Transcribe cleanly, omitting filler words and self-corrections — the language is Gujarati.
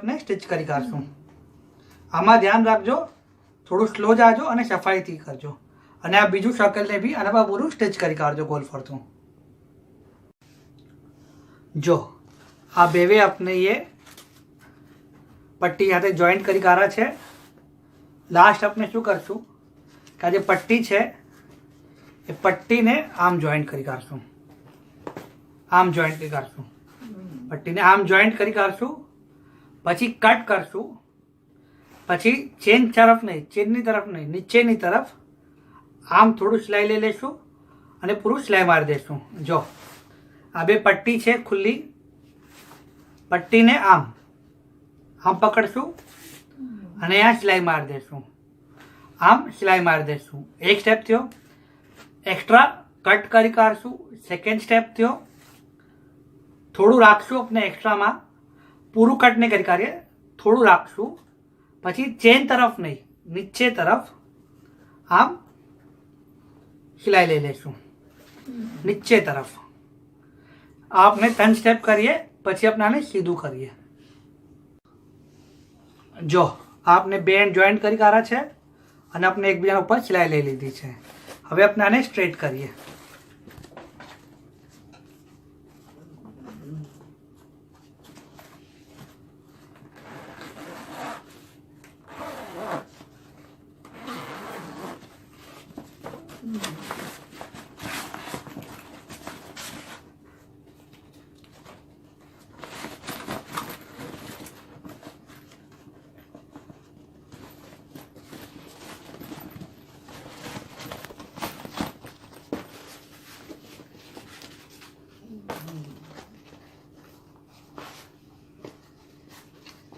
આપણે સ્ટિચ કરી કાઢશું. આમાં ધ્યાન રાખજો, થોડું સ્લો જાજો અને સફાઈથી કરજો. અને આ બીજું સર્કલને બી આના પર પૂરું સ્ટિચ કરી કાઢજો ગોલ ફરતું. જો આ બેવે આપણે એ પટ્ટી સાથે જોઈન્ટ કરી કાઢા છે. લાસ્ટ આપણે શું કરશું કે આ જે પટ્ટી છે એ પટ્ટીને આમ જોઈન્ટ કરી કાઢશું. આમ જોઈન્ટ કરી કાઢશું. પટ્ટીને આમ જોઈન્ટ કરી કાઢશું. પછી કટ કરશું. પછી ચેન તરફ નહીં, ચેનની તરફ નહીં, નીચેની તરફ આમ થોડું સિલાઈ લઈ લઈશું અને પૂરું સિલાઈ મારી દઈશું. જો આ બે પટ્ટી છે ખુલ્લી, પટ્ટીને આમ પકડશું અને અહીંયા સિલાઈ મારી દઈશું. આમ સિલાઈ મારી દઈશું. એક સ્ટેપ થયો. એક્સ્ટ્રા કટ કરી કાઢશું. સેકન્ડ સ્ટેપ થયો. થોડું રાખશું આપણે એક્સ્ટ્રામાં, પૂરું કટ નહીં કરી કાઢીએ, થોડું રાખશું. પછી ચેન તરફ નહીં, નીચે તરફ આમ સિલાઈ લઈ લઈશું. નીચે તરફ આપણે 3 સ્ટેપ કરીએ, પછી આપણે આને સીધું કરીએ. જો આપને બે એન્ડ જોઈન્ટ કરી કાઢા છે અને આપણે એકબીજાના ઉપર સિલાઈ લઈ લીધી છે. હવે આપણે આને સ્ટ્રેટ કરીએ.